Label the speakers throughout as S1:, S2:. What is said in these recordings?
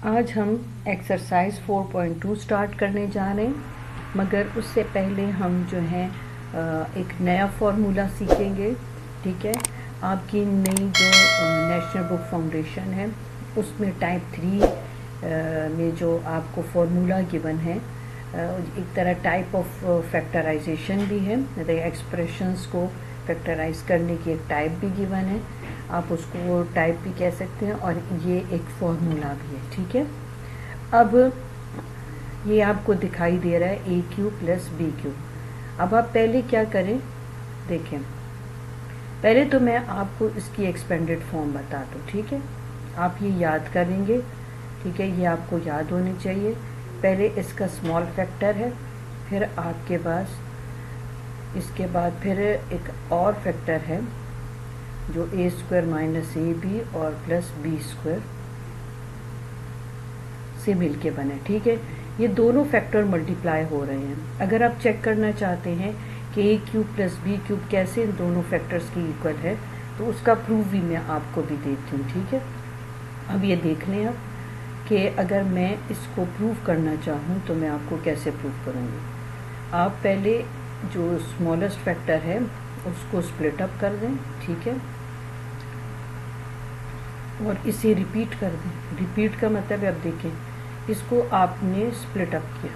S1: आज हम exercise 4.2 start करने जा रहे हैं, मगर उससे पहले हम जो है एक नया फार्मूला सीखेंगे। ठीक है, आपकी नई जो नेशनल बुक फाउंडेशन है उसमें टाइप 3 में जो आपको फार्मूला गिवन है, एक तरह टाइप ऑफ फैक्टराइजेशन भी है, एक्सप्रेशंस को फैक्टराइज करने की एक टाइप भी गिवन है, आप उसको टाइप भी कह सकते हैं, और ये एक फॉर्मूला भी है। ठीक है, अब ये आपको दिखाई दे रहा है ए क्यू प्लस बी क्यू। अब आप पहले क्या करें, देखें, पहले तो मैं आपको इसकी एक्सपेंडेड फॉर्म बता दूँ। ठीक है, आप ये याद करेंगे। ठीक है, ये आपको याद होनी चाहिए। पहले इसका स्मॉल फैक्टर है, फिर आपके पास इसके बाद फिर एक और फैक्टर है जो ए स्क्वायर माइनस ए बी और प्लस बी स्क्वायर से मिलके बने। ठीक है, ये दोनों फैक्टर मल्टीप्लाई हो रहे हैं। अगर आप चेक करना चाहते हैं कि ए क्यूब प्लस बी क्यूब कैसे इन दोनों फैक्टर्स की इक्वल है, तो उसका प्रूफ भी मैं आपको भी देती हूँ। ठीक है, अब ये देख लें आप कि अगर मैं इसको प्रूफ करना चाहूँ तो मैं आपको कैसे प्रूफ करूँगी। आप पहले जो स्मॉलेस्ट फैक्टर है उसको स्प्लिट अप कर दें। ठीक है, और इसे रिपीट कर दें। रिपीट का मतलब अब देखें, इसको आपने स्प्लिट अप किया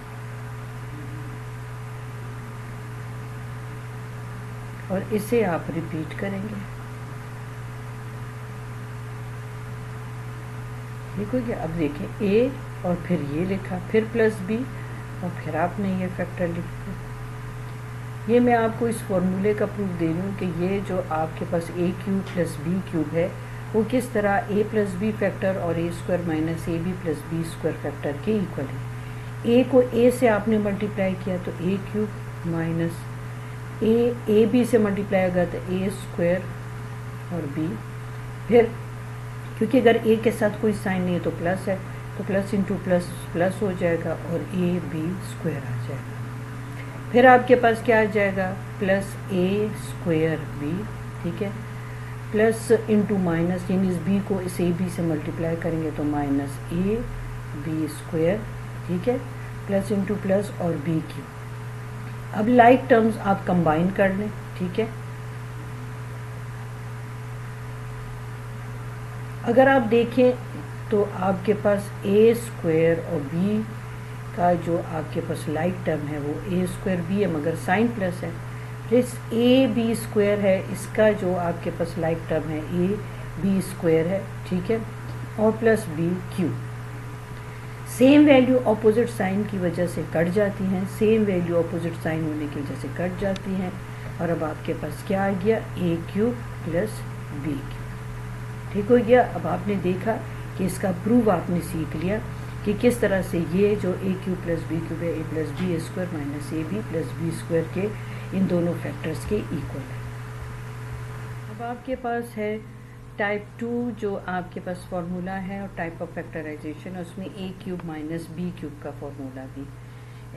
S1: और इसे आप रिपीट करेंगे। ठीक हो गया। अब देखें, ए और फिर ये लिखा, फिर प्लस बी और फिर आपने ये फैक्टर लिख दिया। ये मैं आपको इस फॉर्मूले का प्रूफ दे रही हूँ कि ये जो आपके पास a cube plus b cube है वो किस तरह ए प्लस बी फैक्टर और a square minus a B plus B square factor के इक्वल है। ए को ए से आपने मल्टीप्लाई किया तो a cube minus a b से मल्टीप्लाई होगा तो ए स्क्वायर और बी, फिर क्योंकि अगर ए के साथ कोई साइन नहीं है तो प्लस है, तो प्लस इंटू प्लस प्लस हो जाएगा और ए बी स्क्वायर आ जाएगा। फिर आपके पास क्या आ जाएगा, प्लस ए स्क्वायर बी। ठीक है, प्लस इंटू माइनस, यानी इस बी को इस ए बी से मल्टीप्लाई करेंगे तो माइनस ए बी स्क्वायर। ठीक है, प्लस इंटू प्लस और बी क्यू। अब लाइक टर्म्स आप कंबाइन कर लें। ठीक है, अगर आप देखें तो आपके पास ए स्क्वायर और बी का जो आपके पास लाइक टर्म है वो ए स्क्वायर बी है, मगर साइन प्लस है। प्लस ए बी स्क्वायर है, इसका जो आपके पास लाइक टर्म है ए बी स्क्वायर है। ठीक है, और plus B Q. Same value opposite sign की वजह से कट जाती हैं, सेम वैल्यू अपोजिट साइन होने की वजह से कट जाती हैं, और अब आपके पास क्या आ गया, ए क्यूब प्लस बी क्यूब। ठीक हो गया। अब आपने देखा कि इसका प्रूफ आपने सीख लिया कि किस तरह से ये जो a cube plus b cube है a plus B square minus a B plus B square के इन दोनों फैक्टर्स के इक्वल है। अब आपके पास है टाइप 2 जो आपके पास फार्मूला है, और टाइप ऑफ फैक्टराइजेशन उसमें ए क्यूब माइनस बी क्यूब का फार्मूला भी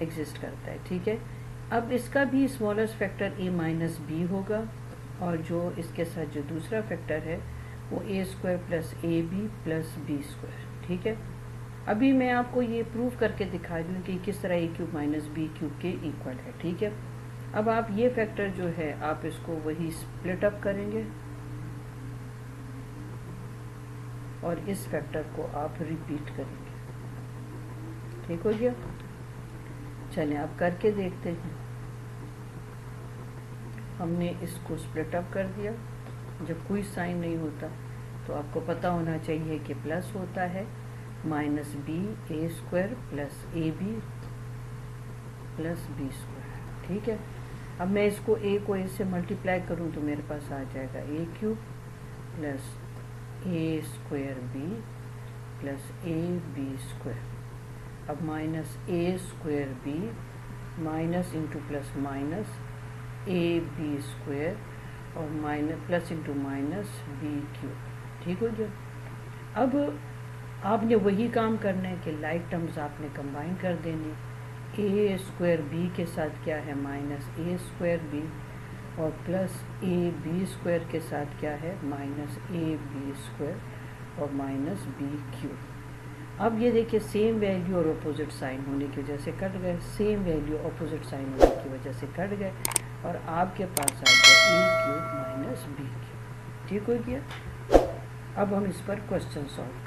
S1: एग्जिस्ट करता है। ठीक है, अब इसका भी स्मॉलेस्ट फैक्टर ए माइनस बी होगा, और जो इसके साथ जो दूसरा फैक्टर है वो a square plus A B plus B square. ठीक है, अभी मैं आपको ये प्रूव करके दिखा दूँ कि किस तरह ए क्यूब माइनस बी क्यूब के इक्वल है। ठीक है, अब आप ये फैक्टर जो है आप इसको वही स्प्लिट अप करेंगे और इस फैक्टर को आप रिपीट करेंगे। ठीक हो गया। चलिए आप करके देखते हैं। हमने इसको स्प्लिट अप कर दिया। जब कोई साइन नहीं होता तो आपको पता होना चाहिए कि प्लस होता है minus B A square plus A B plus B square. ठीक है, अब मैं इसको ए को ए से मल्टीप्लाई करूं तो मेरे पास आ जाएगा a cube plus a square b plus A b square. अब minus a square b minus into plus minus a b square और minus plus into minus b cube. ठीक हो गया। अब आपने वही काम करना है कि लाइक टर्म्स आपने कंबाइन कर देने। ए स्क्वायर बी के साथ क्या है, माइनस ए स्क्वायर बी, और प्लस ए बी स्क्वायर के साथ क्या है, माइनस ए बी स्क्वायर और माइनस बी क्यूब। अब ये देखिए सेम वैल्यू और अपोजिट साइन होने की वजह से कट गए, सेम वैल्यू अपोजिट साइन होने की वजह से कट गए, और आपके पास आ गया a³ माइनस b³। ठीक हो गया। अब हम इस पर क्वेश्चन सॉल्व